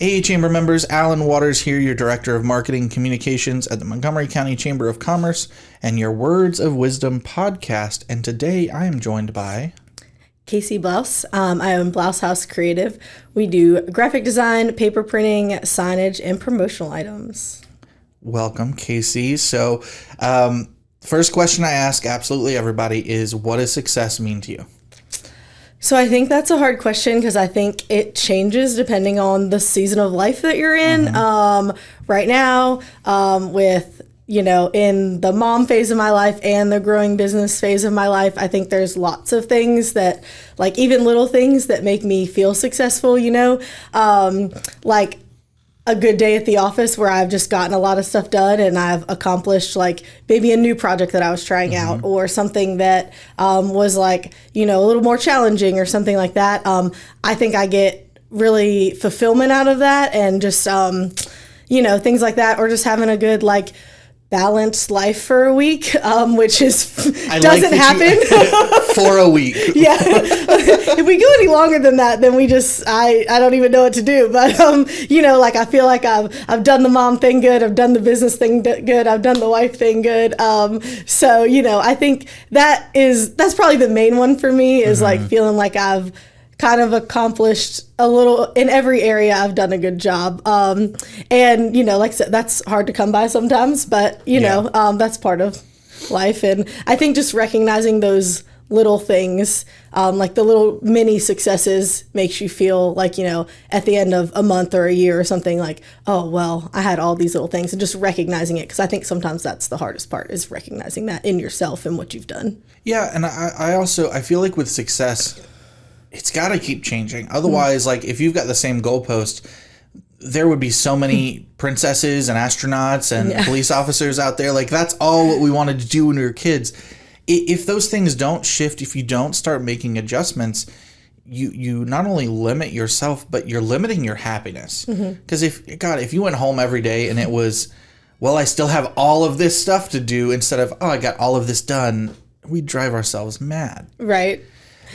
Hey, Chamber members, Alan Waters here, your Director of Marketing Communications at the Montgomery County Chamber of Commerce and your Words of Wisdom podcast. And today I am joined by Kasey Blouse. I own Blouse House Creative. We do graphic design, paper printing, signage, and promotional items. Welcome, Kasey. So, first question I ask absolutely everybody is, what does success mean to you? So I think that's a hard question because I think it changes depending on the season of life that you're in. Right now, with, in the mom phase of my life and the growing business phase of my life, I think there's lots of things that, like even little things that make me feel successful, like a good day at the office where I've just gotten a lot of stuff done and I've accomplished like maybe a new project that I was trying out or something that was like, a little more challenging or something like that. I think I get really fulfillment out of that and just, things like that, or just having a good balanced life for a week, which doesn't happen for a week. Yeah. If we go any longer than that, then I don't even know what to do. But, I feel like I've done the mom thing good. I've done the business thing good. I've done the wife thing good. So, I think that's probably the main one for me is feeling like I've kind of accomplished a little in every area. I've done a good job. And, like I said, that's hard to come by sometimes, but, that's part of life. And I think just recognizing those little things, like the little mini successes makes you feel like, at the end of a month or a year or something like, oh, well, I had all these little things, and just recognizing it. Because I think sometimes that's the hardest part is recognizing that in yourself and what you've done. Yeah. And I feel like with success, it's got to keep changing. Otherwise, if you've got the same goalpost, there would be so many princesses and astronauts and police officers out there. That's all what we wanted to do when we were kids. If those things don't shift, if you don't start making adjustments, you not only limit yourself, but you're limiting your happiness. Because if you went home every day and it was, well, I still have all of this stuff to do instead of, oh, I got all of this done, we'd drive ourselves mad. Right.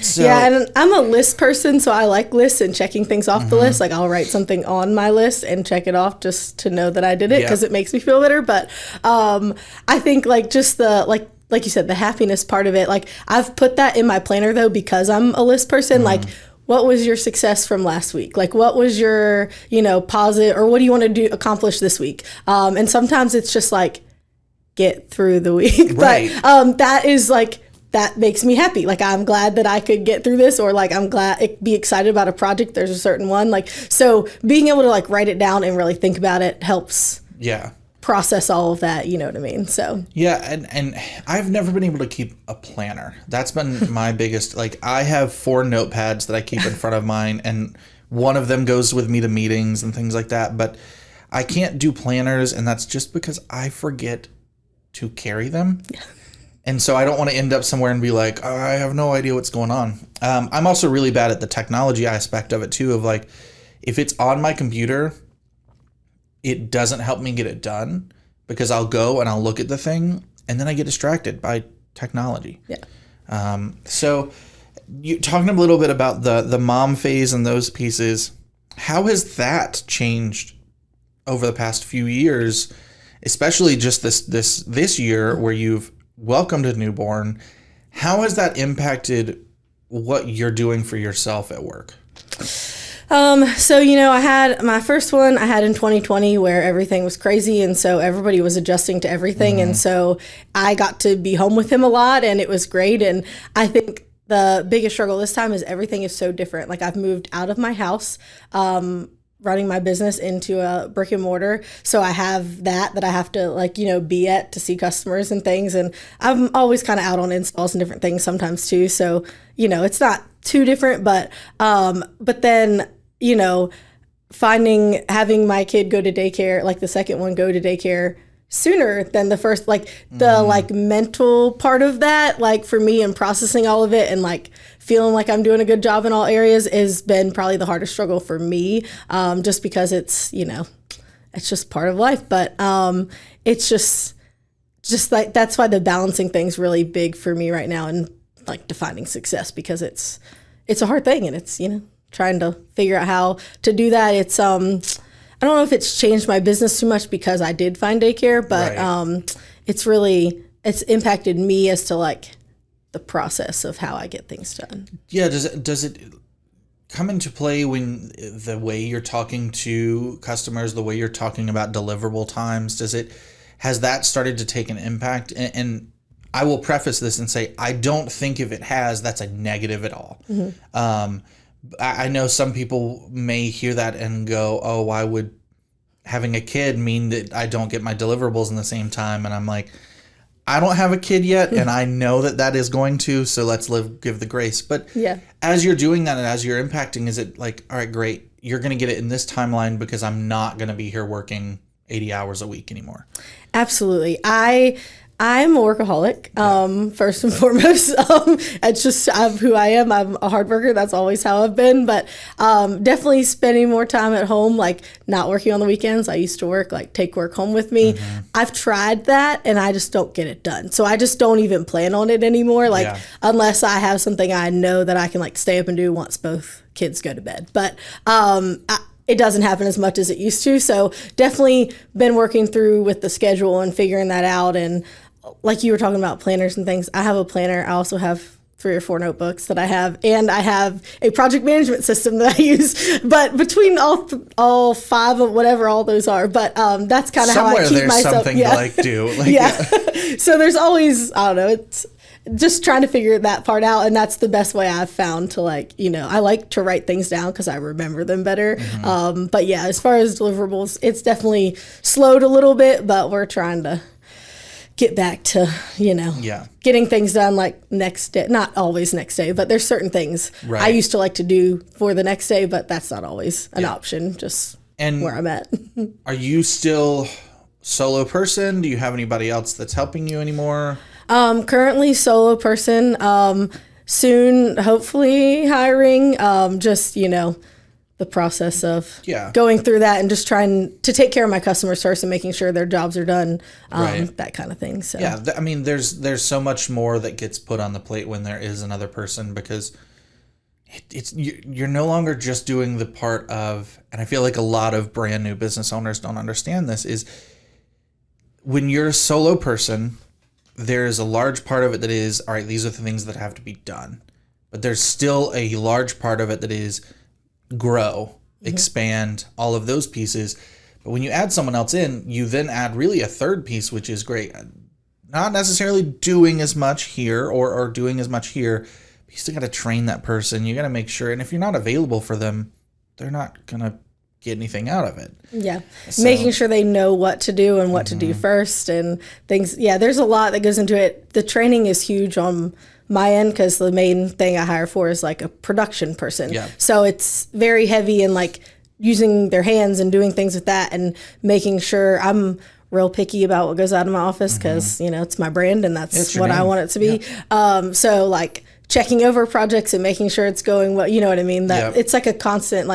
So, yeah, and I'm a list person, so I like lists and checking things off the list. I'll write something on my list and check it off just to know that I did it because it makes me feel better. But I think just the like you said, the happiness part of it. I've put that in my planner though because I'm a list person. What was your success from last week? What was your positive, or what do you want to accomplish this week? And sometimes it's just get through the week. Right. But that is that makes me happy. I'm glad that I could get through this, or I'm glad be excited about a project. There's a certain one. So being able to write it down and really think about it helps. Yeah. Process all of that. You know what I mean? So. Yeah. And I've never been able to keep a planner. That's been my biggest, I have 4 notepads that I keep in front of mine, and one of them goes with me to meetings and things like that. But I can't do planners, and that's just because I forget to carry them. Yeah. And so I don't want to end up somewhere and be like, oh, I have no idea what's going on. I'm also really bad at the technology aspect of it too, of if it's on my computer, it doesn't help me get it done because I'll go and I'll look at the thing and then I get distracted by technology. Yeah. So you talking a little bit about the mom phase and those pieces, how has that changed over the past few years, especially just this year where you've welcomed a newborn? How has that impacted what you're doing for yourself at work? So, I had my first one I had in 2020 where everything was crazy. And so everybody was adjusting to everything. And so I got to be home with him a lot and it was great. And I think the biggest struggle this time is everything is so different. I've moved out of my house, running my business into a brick and mortar. So I have that I have to be at to see customers and things. And I'm always kind of out on installs and different things sometimes too. So, it's not too different, but then, having my kid go to daycare, the second one go to daycare sooner than the first, the mental part of that, for me and processing all of it and feeling like I'm doing a good job in all areas has been probably the hardest struggle for me, just because it's just part of life. But it's just that's why the balancing thing's really big for me right now and defining success, because it's a hard thing and it's trying to figure out how to do that. It's I don't know if it's changed my business too much because I did find daycare, but it's impacted me as to like the process of how I get things done. Yeah, does it come into play when the way you're talking to customers, the way you're talking about deliverable times, has that started to take an impact? And I will preface this and say, I don't think if it has, that's a negative at all. I know some people may hear that and go, oh, why would having a kid mean that I don't get my deliverables in the same time? And I'm like, I don't have a kid yet, and I know that is going to, so let's give the grace. But as you're doing that and as you're impacting, is it like, all right, great, you're going to get it in this timeline because I'm not going to be here working 80 hours a week anymore? Absolutely. I'm a workaholic, first and foremost. It's just who I am. I'm a hard worker. That's always how I've been. But definitely spending more time at home, like not working on the weekends. I used to work, like take work home with me. I've tried that and I just don't get it done. So I just don't even plan on it anymore. Like unless I have something I know that I can like stay up and do once both kids go to bed. But it doesn't happen as much as it used to. So definitely been working through with the schedule and figuring that out. And like you were talking about planners and things, I have a planner. I also have 3 or 4 notebooks that I have, and I have a project management system that I use. But between all 5 of whatever all those are, but that's kind of how I keep myself. Somewhere there's something to like do. Like, So there's always, I don't know, it's just trying to figure that part out, and that's the best way I've found to like, I like to write things down because I remember them better. But yeah, as far as deliverables, it's definitely slowed a little bit, but we're trying to get back to, getting things done like next day. Not always next day, but there's certain things I used to like to do for the next day, but that's not always an option, just where I'm at. Are you still solo person? Do you have anybody else that's helping you anymore? Currently solo person. Soon, hopefully hiring, the process of going through that and just trying to take care of my customers first and making sure their jobs are done, that kind of thing. So I mean, there's so much more that gets put on the plate when there is another person, because you're no longer just doing the part of, and I feel like a lot of brand new business owners don't understand this, is when you're a solo person, there's a large part of it that is, all right, these are the things that have to be done. But there's still a large part of it that is grow, expand, all of those pieces. But when you add someone else in, you then add really a third piece, which is great. Not necessarily doing as much here or doing as much here, but you still got to train that person. You got to make sure. And if you're not available for them, they're not going to get anything out of it. Yeah. So, making sure they know what to do and what to do first and things. Yeah, there's a lot that goes into it. The training is huge on my end because the main thing I hire for is like a production person. Yeah. So it's very heavy in like using their hands and doing things with that and making sure. I'm real picky about what goes out of my office because, it's my brand and that's what I want it to be. Yeah. So like checking over projects and making sure it's going well, you know what I mean? That it's like a constant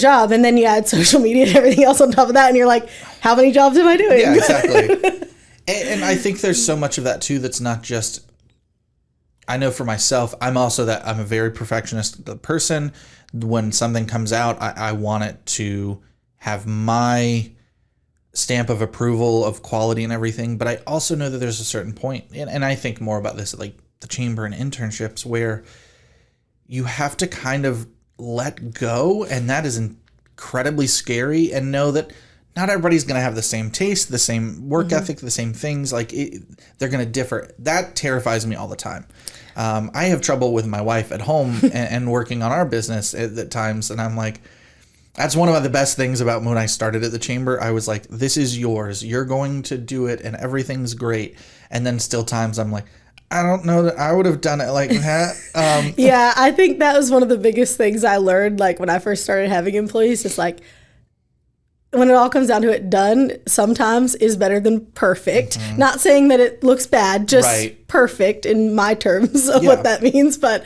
job, and then you add social media and everything else on top of that, and you're like, how many jobs am I doing? Yeah, exactly. and I think there's so much of that too that's not just, I know for myself, I'm a very perfectionist person. When something comes out, I want it to have my stamp of approval of quality and everything, but I also know that there's a certain point, and I think more about this at like the chamber and internships, where you have to kind of let go, and that is incredibly scary, and know that not everybody's going to have the same taste, the same work ethic, the same things. Like they're going to differ. That terrifies me all the time. I have trouble with my wife at home and working on our business at times, and I'm like, that's one of the best things about when I started at the chamber. I was like, this is yours. You're going to do it, and everything's great. And then still times I'm like, I don't know that I would have done it like that. Yeah, I think that was one of the biggest things I learned, like when I first started having employees. It's like, when it all comes down to it, done sometimes is better than perfect. Not saying that it looks bad, just perfect in my terms of what that means. But,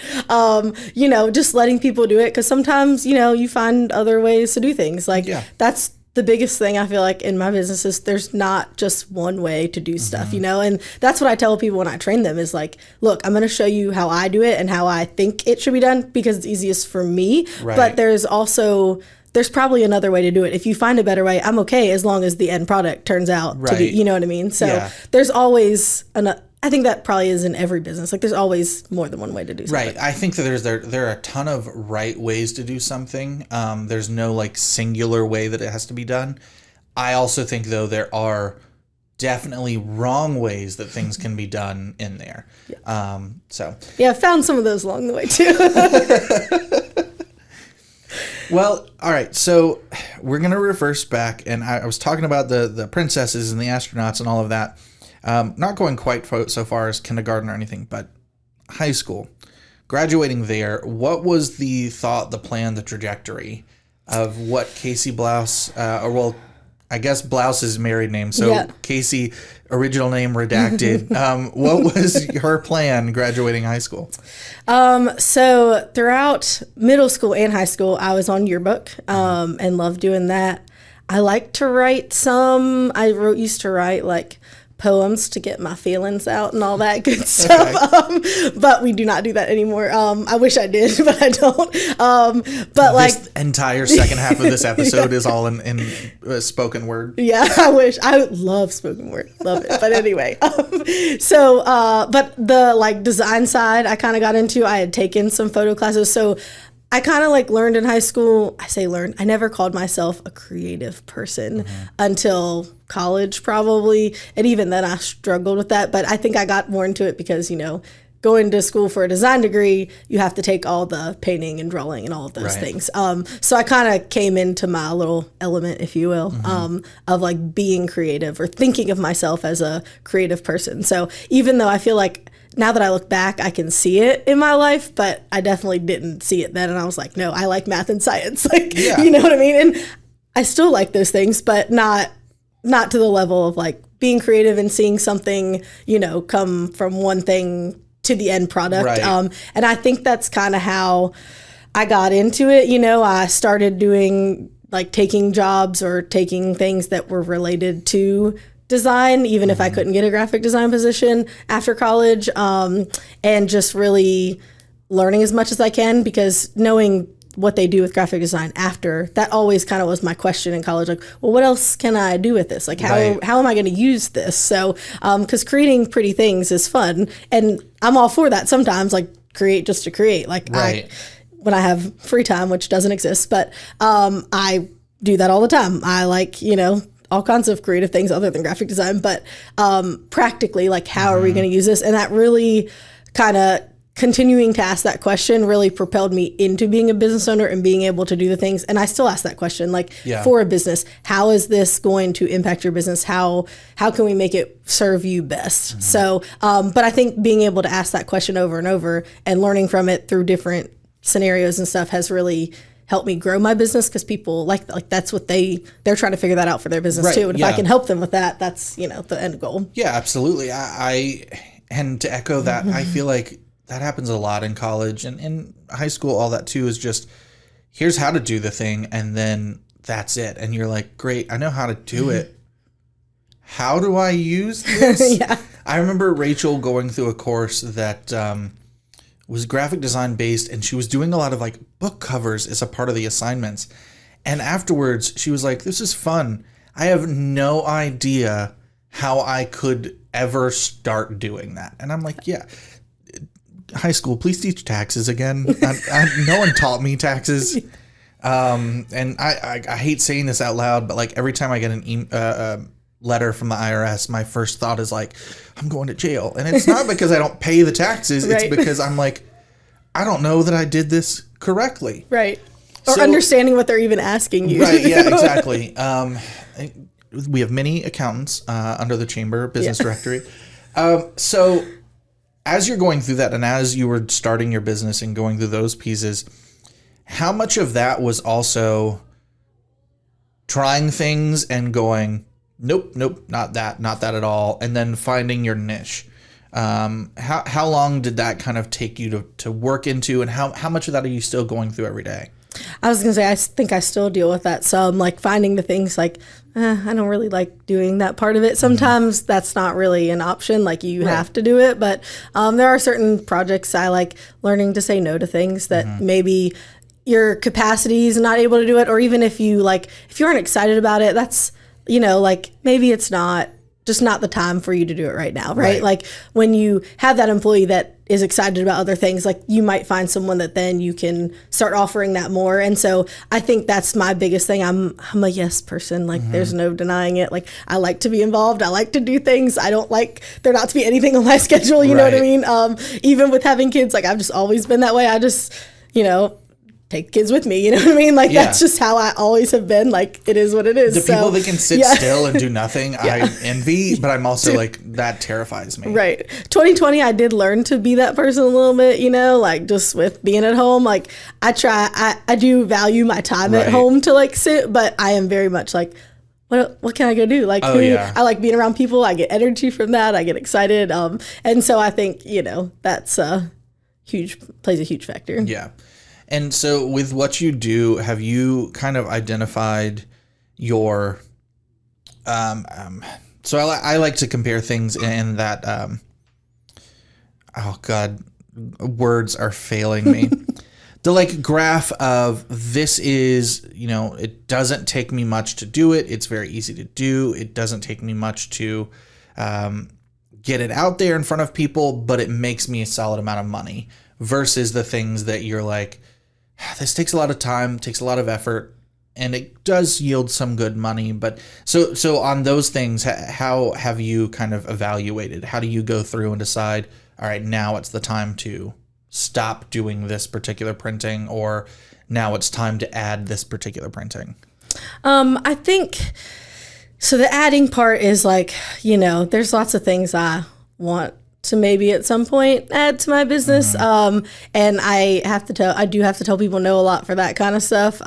just letting people do it. Because sometimes, you find other ways to do things. Like that's the biggest thing I feel like in my business is there's not just one way to do stuff, you know? And that's what I tell people when I train them is like, look, I'm going to show you how I do it and how I think it should be done because it's easiest for me. Right. But there's probably another way to do it. If you find a better way, I'm okay as long as the end product turns out to be, you know what I mean? So there's always I think that probably is in every business. Like there's always more than one way to do something. Right. I think that there are a ton of right ways to do something. There's no like singular way that it has to be done. I also think though there are definitely wrong ways that things can be done in there. Yeah. I found some of those along the way too. Well, all right. So we're gonna reverse back, and I was talking about the princesses and the astronauts and all of that. Not going quite so far as kindergarten or anything, but high school, graduating there. What was the thought, the plan, the trajectory of what Kasey Blouse, I guess Blouse's married name, so Kasey, original name redacted. What was her plan graduating high school? So throughout middle school and high school, I was on yearbook and loved doing that. I like to write used to write like poems to get my feelings out and all that good stuff. Okay. But we do not do that anymore. I wish I did, but I don't. But this entire second half of this episode is all in spoken word. Yeah, I wish. I love spoken word. Love it. But anyway, but the like design side, I kind of got into. I had taken some photo classes, so I kind of like learned in high school. I say learned. I never called myself a creative person until college probably. And even then I struggled with that. But I think I got more into it because, you know, going to school for a design degree, you have to take all the painting and drawing and all of those things. So I kind of came into my little element, if you will, of like being creative or thinking of myself as a creative person. So even though I feel like now that I look back, I can see it in my life, but I definitely didn't see it then. And I was like, no, I like math and science. Like, you know what I mean? And I still like those things, but not to the level of like being creative and seeing something, you know, come from one thing to the end product. Right. And I think that's kind of how I got into it. You know, I started doing like taking jobs or taking things that were related to design, even if I couldn't get a graphic design position after college, and just really learning as much as I can, because knowing what they do with graphic design after, that always kind of was my question in college. Like, well, what else can I do with this? Like, how am I going to use this? So, because creating pretty things is fun, and I'm all for that sometimes, like create just to create. Like when I have free time, which doesn't exist, but I do that all the time. I like, you know, all kinds of creative things other than graphic design, but practically, like, how are we going to use this? And that really kind of continuing to ask that question really propelled me into being a business owner and being able to do the things. And I still ask that question, like, for a business, how is this going to impact your business? How can we make it serve you best? So, but I think being able to ask that question over and over and learning from it through different scenarios and stuff has really help me grow my business, because people like that's what they're trying to figure that out for their business too. And if I can help them with that, that's, you know, the end goal. Yeah, absolutely. And to echo that, I feel like that happens a lot in college and in high school. All that too is just, here's how to do the thing, and then that's it. And you're like, great, I know how to do it. How do I use this? I remember Rachel going through a course that was graphic design based, and she was doing a lot of like book covers as a part of the assignments. And afterwards she was like, this is fun. I have no idea how I could ever start doing that. And I'm like, yeah, high school, please teach taxes again. No one taught me taxes. And I hate saying this out loud, but like every time I get an letter from the IRS, my first thought is like, I'm going to jail. And it's not because I don't pay the taxes. It's because I'm like, I don't know that I did this correctly. Right. Or understanding what they're even asking you. Right. Yeah, exactly. We have many accountants under the chamber business directory. So as you're going through that, and as you were starting your business and going through those pieces, how much of that was also trying things and going, nope, not that at all, and then finding your niche? How long did that kind of take you to work into, and how much of that are you still going through every day? I was going to say, I think I still deal with that some, like finding the things like, I don't really like doing that part of it. Sometimes that's not really an option. Like you have to do it. But there are certain projects I like learning to say no to things that maybe your capacity is not able to do it. Or even if you aren't excited about it, that's, like maybe it's just not the time for you to do it right now. Right. Like when you have that employee that is excited about other things, like you might find someone that then you can start offering that more. And so I think that's my biggest thing. I'm a yes person. Like there's no denying it. Like I like to be involved. I like to do things. I don't like there not to be anything on my schedule. You know what I mean? Even with having kids, like I've just always been that way. I just, take kids with me, you know what I mean? Like that's just how I always have been. Like it is what it is. The people that can sit still and do nothing, I envy, but I'm also like, that terrifies me. Right. 2020, I did learn to be that person a little bit, like just with being at home. Like I do value my time at home to like sit, but I am very much like, what can I go do? Like, I like being around people. I get energy from that. I get excited. And so I think, that's plays a huge factor. Yeah. And so with what you do, have you kind of identified your, so I like to compare things in that, oh God, words are failing me. The like graph of this is, it doesn't take me much to do it. It's very easy to do. It doesn't take me much to, get it out there in front of people, but it makes me a solid amount of money versus the things that you're like, this takes a lot of time, takes a lot of effort, and it does yield some good money. But so on those things, how have you kind of evaluated? How do you go through and decide, all right, now it's the time to stop doing this particular printing, or now it's time to add this particular printing? I think, so the adding part is like, there's lots of things I want to maybe at some point add to my business. And I do have to tell people no a lot for that kind of stuff.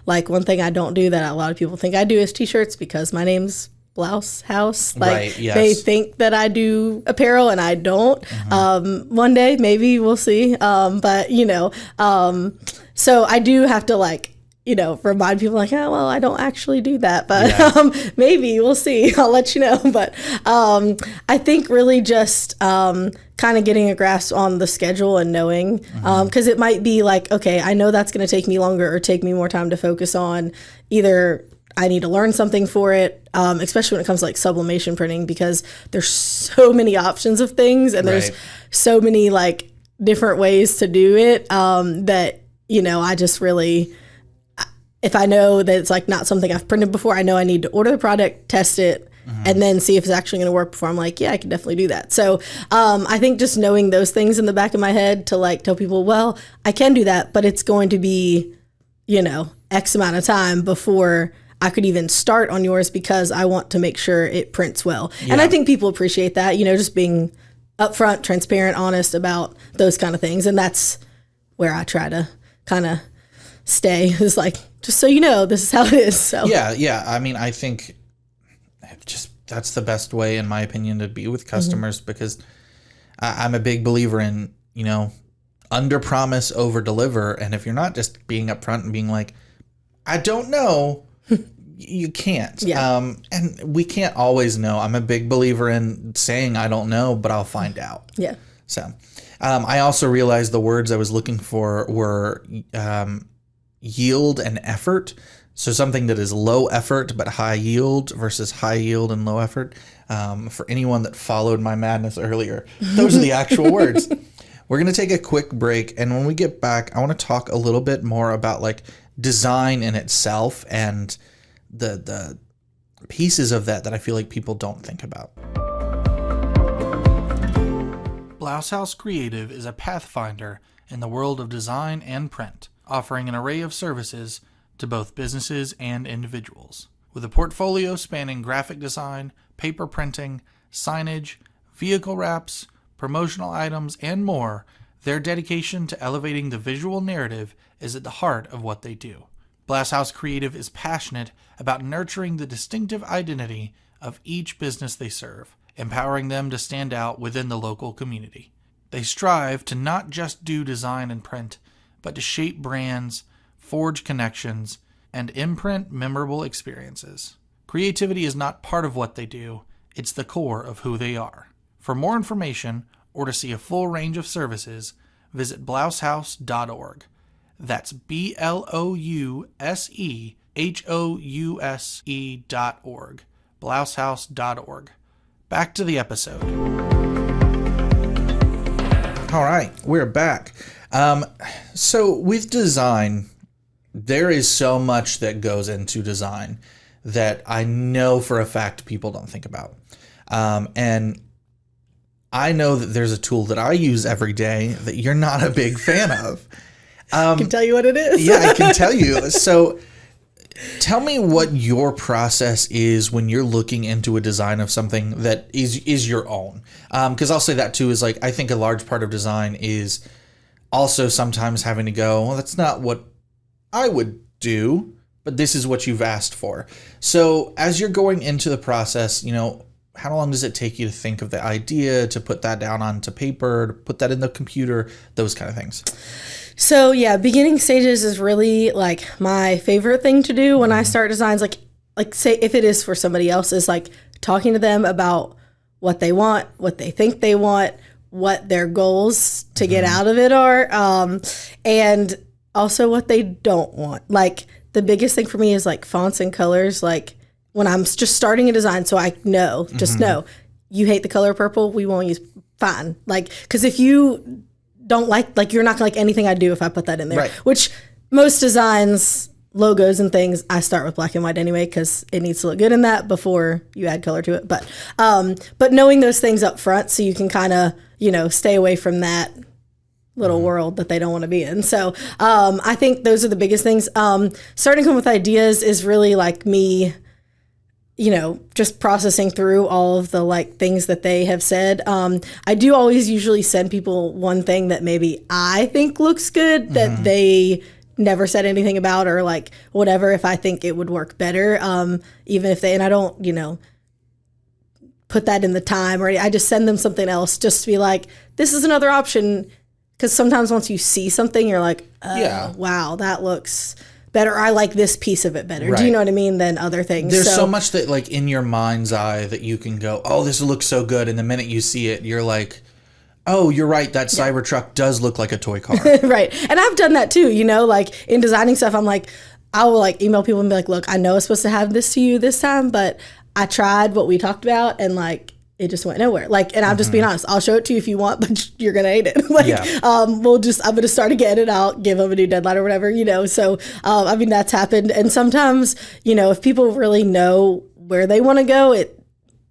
Like one thing I don't do that a lot of people think I do is t-shirts, because my name's Blouse House. Like they think that I do apparel and I don't. One day, maybe we'll see. But so I do have to remind people like, oh, well, I don't actually do that, but maybe we'll see. I'll let you know. But I think really just kind of getting a grasp on the schedule and knowing, because it might be like, okay, I know that's going to take me longer or take me more time to focus on. Either I need to learn something for it, especially when it comes to like sublimation printing, because there's so many options of things and there's so many like different ways to do it that, I just really... If I know that it's like not something I've printed before, I know I need to order the product, test it, and then see if it's actually going to work before I'm like, yeah, I can definitely do that. So I think just knowing those things in the back of my head to like tell people, well, I can do that, but it's going to be, X amount of time before I could even start on yours, because I want to make sure it prints well. Yeah. And I think people appreciate that, just being upfront, transparent, honest about those kind of things. And that's where I try to kind of stay, is like, just so you know, this is how it is. So yeah. I mean, I think just that's the best way, in my opinion, to be with customers, because I'm a big believer in, under promise, over deliver. And if you're not just being upfront and being like, I don't know, you can't. Yeah. And we can't always know. I'm a big believer in saying I don't know, but I'll find out. Yeah. So I also realized the words I was looking for were yield and effort. So something that is low effort but high yield versus high yield and low effort. For anyone that followed my madness earlier, those are the actual words. We're going to take a quick break, and when we get back, I want to talk a little bit more about like design in itself and the pieces of that I feel like people don't think about. Blouse House Creative is a pathfinder in the world of design and print, offering an array of services to both businesses and individuals. With a portfolio spanning graphic design, paper printing, signage, vehicle wraps, promotional items, and more, their dedication to elevating the visual narrative is at the heart of what they do. Blouse House Creative is passionate about nurturing the distinctive identity of each business they serve, empowering them to stand out within the local community. They strive to not just do design and print, but to shape brands, forge connections, and imprint memorable experiences. Creativity is not part of what they do, it's the core of who they are. For more information or to see a full range of services, visit blousehouse.org. That's BLOUSEHOUSE.org. blousehouse.org. Back to the episode. All right, we're back. So with design, there is so much that goes into design that I know for a fact people don't think about. And I know that there's a tool that I use every day that you're not a big fan of. I can tell you what it is. Yeah, I can tell you. So tell me what your process is when you're looking into a design of something that is your own. Because I'll say that too, is like, I think a large part of design is also sometimes having to go, well, that's not what I would do, but this is what you've asked for. So as you're going into the process, how long does it take you to think of the idea, to put that down onto paper, to put that in the computer, those kind of things? So yeah, beginning stages is really like my favorite thing to do when I start designs. Like say if it is for somebody else, is like talking to them about what they want, what they think they want, what their goals to get out of it are, and also what they don't want. Like the biggest thing for me is like fonts and colors. Like when I'm just starting a design, so I know, just know, you hate the color purple, we won't use, fine. Like, because if you don't like you're not gonna like anything I do if I put that in there. Right. Which most designs, logos and things, I start with black and white anyway because it needs to look good in that before you add color to it. But knowing those things up front so you can kind of stay away from that little world that they don't want to be in. So I think those are the biggest things. Starting to come with ideas is really like me, just processing through all of the like things that they have said. I do always usually send people one thing that maybe I think looks good that they never said anything about, or like whatever, if I think it would work better. Even if and I don't, put that in the time, or I just send them something else just to be like, this is another option. Because sometimes once you see something, you're like, wow, that looks better. I like this piece of it better. Right. Do you know what I mean? Than other things. There's so much that like in your mind's eye that you can go, oh, this looks so good. And the minute you see it, you're like, oh, you're right. That Cybertruck does look like a toy car. Right. And I've done that too, like in designing stuff, I'm like, I will like email people and be like, look, I know it's supposed to have this to you this time, but I tried what we talked about and like, it just went nowhere. Like, and I'm just being honest. I'll show it to you if you want, but you're gonna hate it. I'm gonna start again, and I'll give them a new deadline or whatever. So, that's happened. And sometimes, if people really know where they want to go, it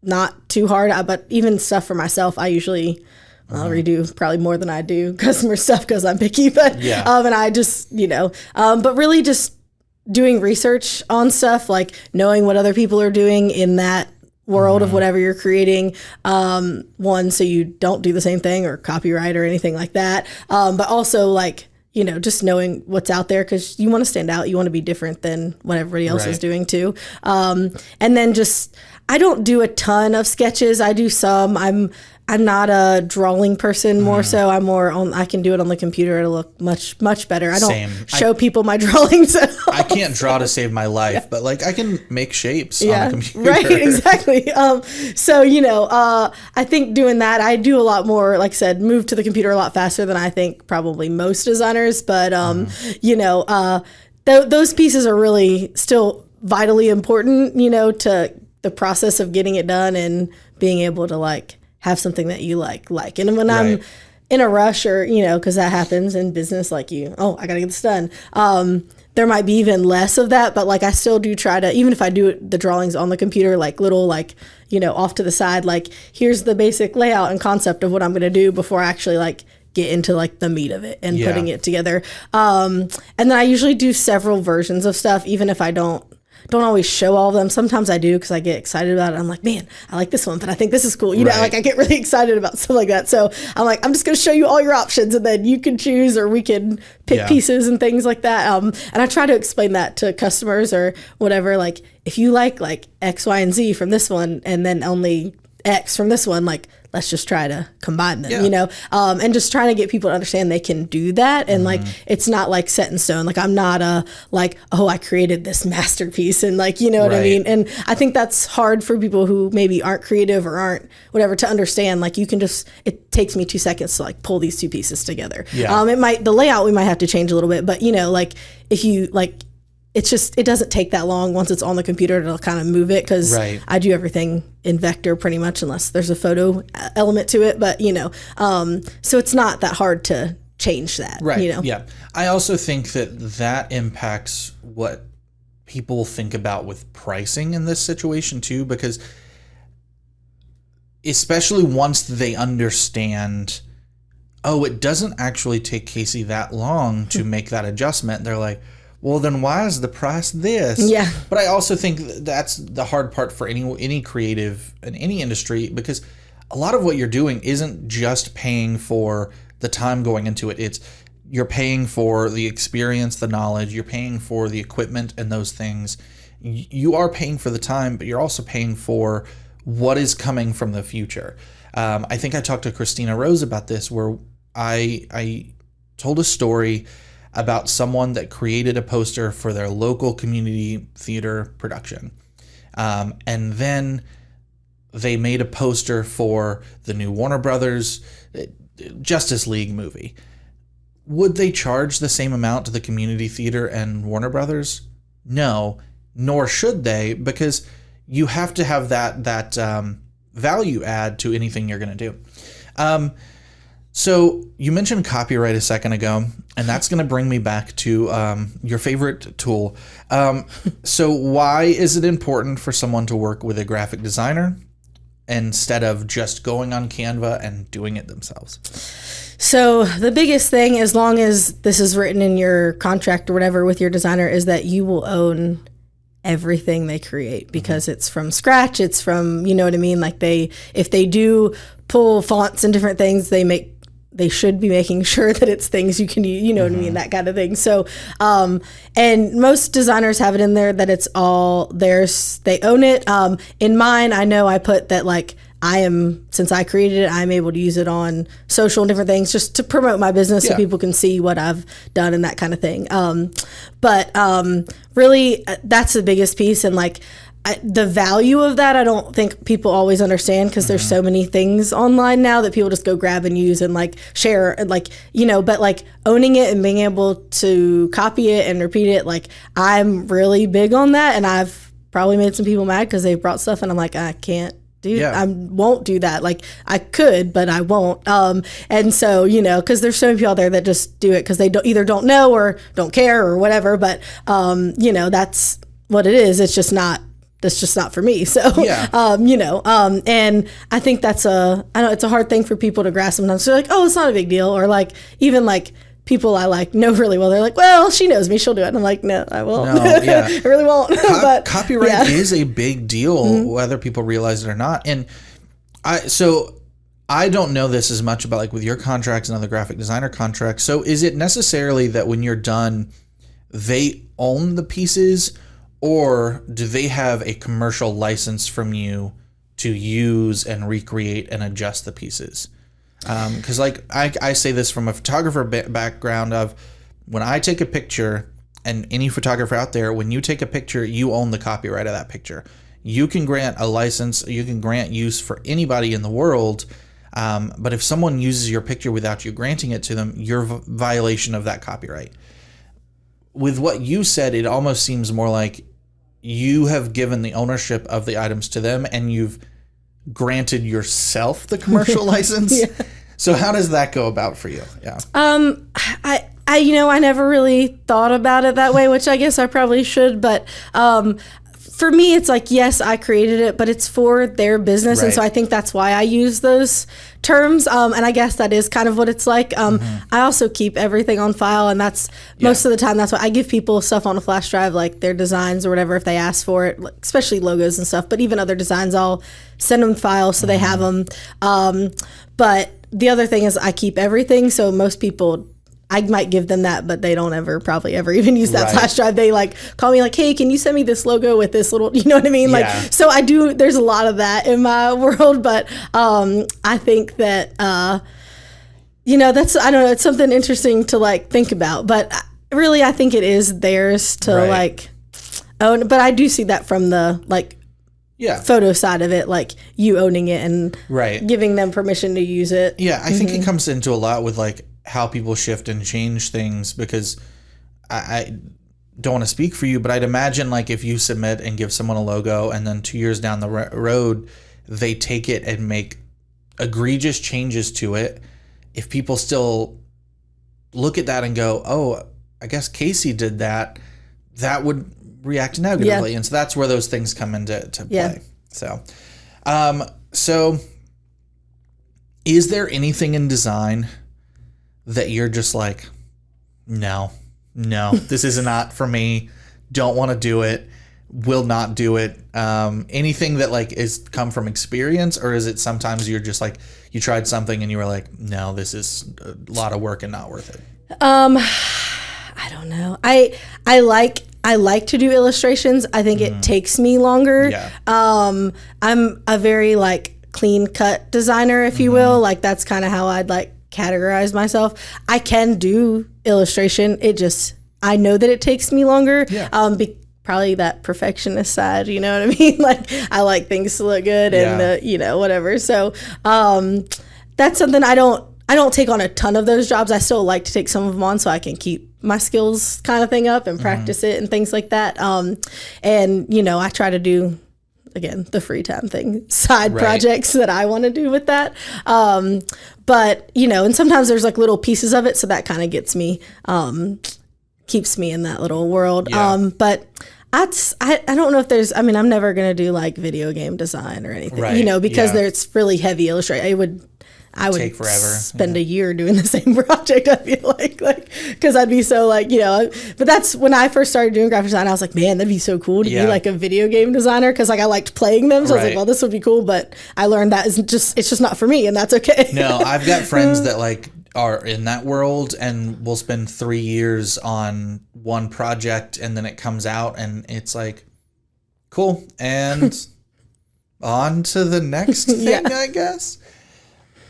not too hard. But even stuff for myself, I usually I'll redo probably more than I do customer stuff because I'm picky. But and I just but really just doing research on stuff, like knowing what other people are doing in that world of whatever you're creating, so you don't do the same thing or copyright or anything like that, but also like just knowing what's out there, because you want to stand out, you want to be different than what everybody else is doing too, and then just I don't do a ton of sketches. I do some. I'm not a drawing person, more so. I'm more on, I can do it on the computer. It'll look much, much better. I don't show people my drawings at all. I can't draw to save my life, but like I can make shapes on a computer. Right, exactly. I think doing that, I do a lot more, like I said, move to the computer a lot faster than I think probably most designers. But, those pieces are really still vitally important, to the process of getting it done and being able to like have something that you like. And when I'm in a rush or, because that happens in business, like I got to get this done. There might be even less of that, but like I still do try to, even if I do the drawings on the computer, like little, like, off to the side, like here's the basic layout and concept of what I'm going to do before I actually like get into like the meat of it and putting it together. And then I usually do several versions of stuff, even if I don't always show all of them. Sometimes I do because I get excited about it. I'm like, man, I like this one, but I think this is cool. Like I get really excited about stuff like that. So I'm like, I'm just going to show you all your options and then you can choose, or we can pick pieces and things like that. And I try to explain that to customers or whatever. Like if you like X, Y, and Z from this one and then only X from this one, like let's just try to combine them, you know, and just trying to get people to understand they can do that. And like, it's not like set in stone. Like I'm not I created this masterpiece and like, you know what I mean? And I think that's hard for people who maybe aren't creative or aren't whatever to understand. Like you can it takes me 2 seconds to like pull these two pieces together. The layout, we might have to change a little bit, but you know, like if you like, it doesn't take that long once it's on the computer to kind of move it, because I do everything in vector pretty much unless there's a photo element to it. But, you know, so it's not that hard to change that, you know? Yeah. I also think that impacts what people think about with pricing in this situation too, because especially once they understand, oh, it doesn't actually take Kasey that long to make that adjustment, they're like, well, then why is the price this? Yeah. But I also think that's the hard part for any creative in any industry, because a lot of what you're doing isn't just paying for the time going into it. You're paying for the experience, the knowledge, you're paying for the equipment and those things. You are paying for the time, but you're also paying for what is coming from the future. I think I talked to Christina Rose about this, where I told a story about someone that created a poster for their local community theater production. And then they made a poster for the new Warner Brothers Justice League movie. Would they charge the same amount to the community theater and Warner Brothers? No, nor should they, because you have to have that value add to anything you're going to do. So you mentioned copyright a second ago, and that's going to bring me back to your favorite tool. So why is it important for someone to work with a graphic designer instead of just going on Canva and doing it themselves? So the biggest thing, as long as this is written in your contract or whatever with your designer, is that you will own everything they create, because it's from scratch. It's from, you know what I mean? Like if they do pull fonts and different things, they should be making sure that it's things you can use, you know what I mean, that kind of thing. So, and most designers have it in there that it's all theirs. They own it. In mine, I know I put that like since I created it, I'm able to use it on social and different things just to promote my business so people can see what I've done and that kind of thing. But really, that's the biggest piece. And like, the value of that, I don't think people always understand, because there's so many things online now that people just go grab and use and like share and like, you know, but like owning it and being able to copy it and repeat it, like I'm really big on that. And I've probably made some people mad because they brought stuff and I'm like, I can't I won't do that. Like I could, but I won't. And so, you know, because there's so many people out there that just do it because they don't know or don't care or whatever. But, you know, that's what it is. That's just not for me. So, you know, and I think I know it's a hard thing for people to grasp sometimes. They're like, oh, it's not a big deal. Or like, even like people I like know really well. They're like, well, she knows me. She'll do it. And I'm like, no, I won't. No, I really won't. But copyright is a big deal, whether people realize it or not. And I don't know this as much about like with your contracts and other graphic designer contracts. So is it necessarily that when you're done, they own the pieces, or do they have a commercial license from you to use and recreate and adjust the pieces? Because like I say this from a photographer background of, when I take a picture, and any photographer out there, when you take a picture, you own the copyright of that picture. You can grant a license, you can grant use for anybody in the world, but if someone uses your picture without you granting it to them, you're violation of that copyright. With what you said, it almost seems more like you have given the ownership of the items to them, and you've granted yourself the commercial license. So how does that go about for you? Yeah. I you know, I never really thought about it that way, which I guess I probably should, but for me, it's like, yes, I created it, but it's for their business. Right. And so I think that's why I use those terms. And I guess that is kind of what it's like. I also keep everything on file, and that's most of the time, that's why I give people stuff on a flash drive, like their designs or whatever, if they ask for it, especially logos and stuff, but even other designs, I'll send them files so they have them. But the other thing is I keep everything. So most people, I might give them that, but they don't probably ever even use that Right. flash drive. They like call me like, hey, can you send me this logo with this little, you know what I mean? Like, Yeah. so there's a lot of that in my world, but I think that, that's, I don't know, it's something interesting to like think about, but really I think it is theirs to Right. like own, but I do see that from the like photo side of it, like you owning it and Right. giving them permission to use it. Yeah, I think it comes into a lot with like how people shift and change things, because I don't want to speak for you, but I'd imagine like if you submit and give someone a logo and then 2 years down the road, they take it and make egregious changes to it. If people still look at that and go, oh, I guess Kasey did that, that would react negatively. Yeah. And so that's where those things come into play. Yeah. So is there anything in design that you're just like, no, this is not for me, don't want to do it, will not do it? Anything that like is come from experience, or is it sometimes you're just like, you tried something and you were like, no, this is a lot of work and not worth it? I don't know. I like to do illustrations. I think it takes me longer. Yeah. I'm a very like clean cut designer, if you will. Like that's kind of how I'd like categorize myself. I can do illustration. I know that it takes me longer. Yeah. Probably that perfectionist side, you know what I mean? Like I like things to look good and whatever. So that's something I don't take on a ton of those jobs. I still like to take some of them on so I can keep my skills kind of thing up and practice it and things like that. And I try to do, again, the free time thing, side projects that I want to do with that. But, and sometimes there's like little pieces of it. So that kind of gets me, keeps me in that little world. Yeah. But I don't know if there's, I'm never going to do like video game design or anything, because it's really heavy illustration. I would take forever. Spend a year doing the same project. I feel like because I'd be so like, but that's when I first started doing graphic design. I was like, man, that'd be so cool to be like a video game designer. Cause like I liked playing them. So I was like, well, this would be cool. But I learned that it's just not for me, and that's okay. No, I've got friends that like are in that world and will spend 3 years on one project, and then it comes out and it's like, cool. And on to the next thing, I guess.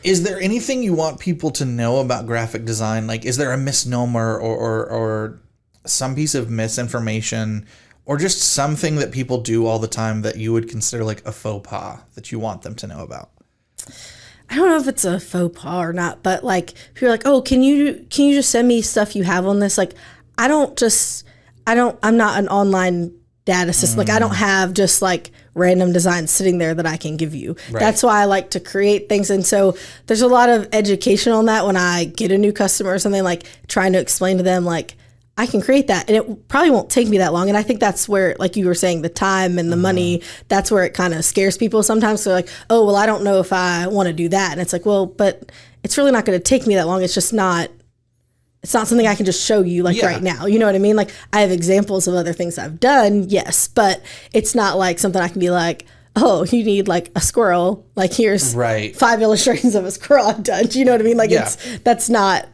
Is there anything you want people to know about graphic design? Like, is there a misnomer or some piece of misinformation, or just something that people do all the time that you would consider like a faux pas that you want them to know about? I don't know if it's a faux pas or not, but like if you're like, oh, can you just send me stuff you have on this? Like, I'm not an online data system. Like I don't have just like random designs sitting there that I can give you. Right. That's why I like to create things. And so there's a lot of education on that when I get a new customer or something, like trying to explain to them like, I can create that and it probably won't take me that long. And I think that's where, like you were saying, the time and the money, that's where it kind of scares people sometimes. So they're like, oh, well, I don't know if I want to do that. And it's like, well, but it's really not going to take me that long. It's just not, it's not something I can just show you like right now. You know what I mean? Like I have examples of other things I've done. Yes. But it's not like something I can be like, oh, you need like a squirrel. Like here's 5 illustrations of a squirrel I've done. Do you know what I mean? Like that's not,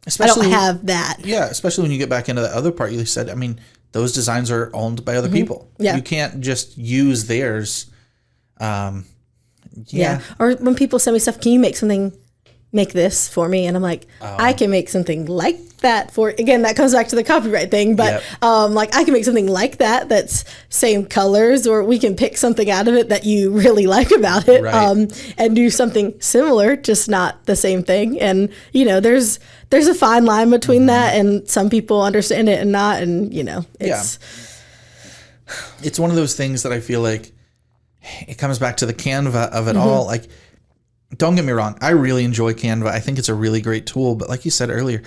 especially, I don't have that. Yeah. Especially when you get back into the other part you said, those designs are owned by other people. Yeah. You can't just use theirs. Yeah. Or when people send me stuff, can you make this for me? And I'm like, I can make something like that for, again, that comes back to the copyright thing, but like I can make something like that's same colors, or we can pick something out of it that you really like about it, and do something similar, just not the same thing. And there's a fine line between that, and some people understand it and not, and it's one of those things that I feel like it comes back to the Canva of it all. Like, don't get me wrong, I really enjoy Canva. I think it's a really great tool, but like you said earlier,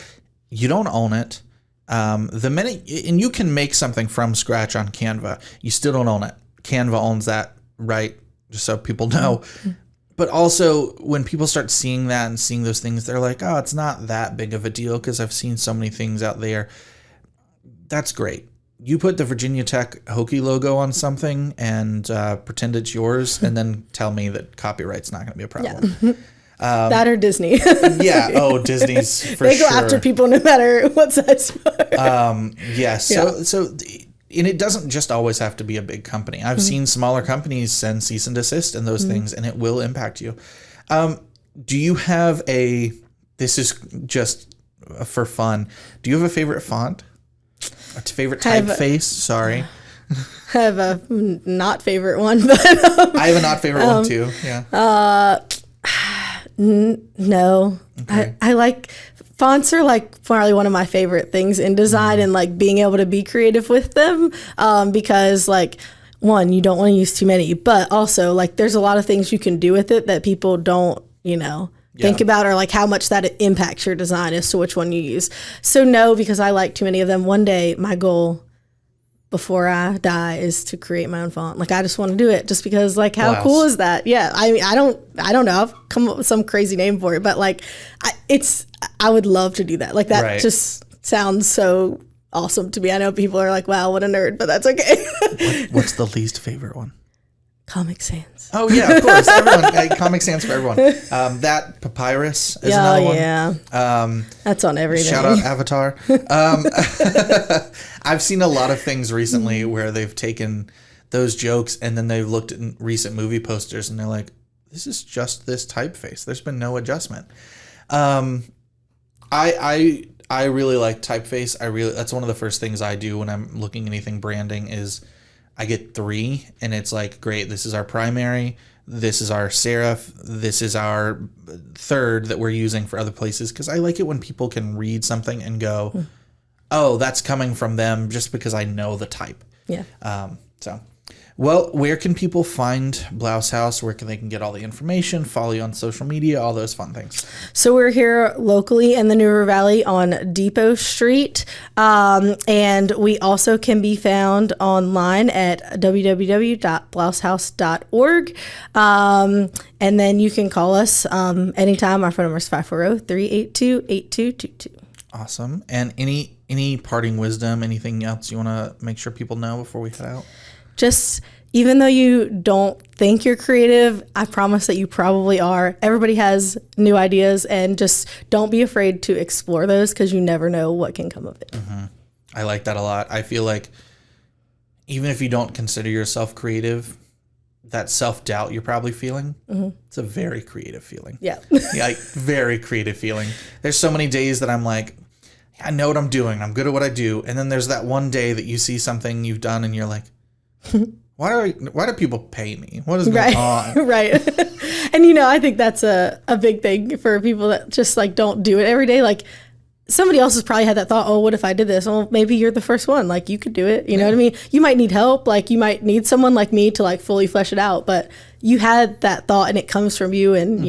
you don't own it. The minute, and you can make something from scratch on Canva, you still don't own it. Canva owns that, right? Just so people know. But also, when people start seeing that and seeing those things, they're like, oh, it's not that big of a deal because I've seen so many things out there. That's great. You put the Virginia Tech Hokie logo on something and pretend it's yours, and then tell me that copyright's not going to be a problem. That or Disney. Yeah. Oh, Disney's for sure. They go after people no matter what size you are. Yes. Yeah. So, and it doesn't just always have to be a big company. I've seen smaller companies send cease and desist and those things, and it will impact you. Do you have this is just for fun. Do you have a favorite font? A favorite typeface? Sorry. I have a not favorite one, but I have a not favorite one too. Yeah. No. Okay. I like fonts are like probably one of my favorite things in design and like being able to be creative with them because like one, you don't want to use too many, but also like there's a lot of things you can do with it that people don't, think about or like how much that impacts your design as to which one you use. So no, because I like too many of them. One day my goal before I die is to create my own font. Like I just want to do it just because like how cool is that? Yeah. I mean, I don't know. I've come up with some crazy name for it, but like I would love to do that. Like that just sounds so awesome to me. I know people are like, wow, what a nerd, but that's okay. What's the least favorite one? Comic Sans. Oh yeah, of course. Everyone, Comic Sans for everyone. That Papyrus is another one. Yeah. That's on everything. Shout out Avatar. I've seen a lot of things recently where they've taken those jokes and then they've looked at recent movie posters and they're like, this is just this typeface. There's been no adjustment. I really like typeface. That's one of the first things I do when I'm looking at anything branding is I get 3 and it's like, great, this is our primary, this is our serif, this is our third that we're using for other places. Because I like it when people can read something and go, oh, that's coming from them just because I know the type. Yeah. Well, where can people find Blouse House? Where can they get all the information, follow you on social media, all those fun things? So we're here locally in the New River Valley on Depot Street. And we also can be found online at www.blousehouse.org. And then you can call us anytime. Our phone number is 540-382-8222. Awesome. And any parting wisdom, anything else you want to make sure people know before we head out? Just even though you don't think you're creative, I promise that you probably are. Everybody has new ideas, and just don't be afraid to explore those because you never know what can come of it. Mm-hmm. I like that a lot. I feel like even if you don't consider yourself creative, that self-doubt you're probably feeling, it's a very creative feeling. Yeah. Like very creative feling. There's so many days that I'm like, I know what I'm doing. I'm good at what I do. And then there's that one day that you see something you've done and you're like, why do people pay me? What is going on? Right. And I think that's a big thing for people that just like don't do it every day. Like somebody else has probably had that thought, oh, what if I did this? Well, maybe you're the first one. Like you could do it. You know what I mean? You might need help. Like you might need someone like me to like fully flesh it out, but you had that thought and it comes from you. And,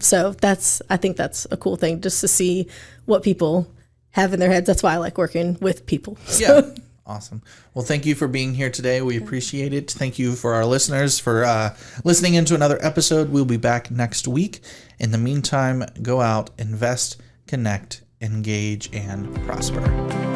so I think that's a cool thing just to see what people have in their heads. That's why I like working with people. So. Yeah. Awesome. Well, thank you for being here today. We appreciate it. Thank you for our listeners for listening into another episode. We'll be back next week. In the meantime, go out, invest, connect, engage, and prosper.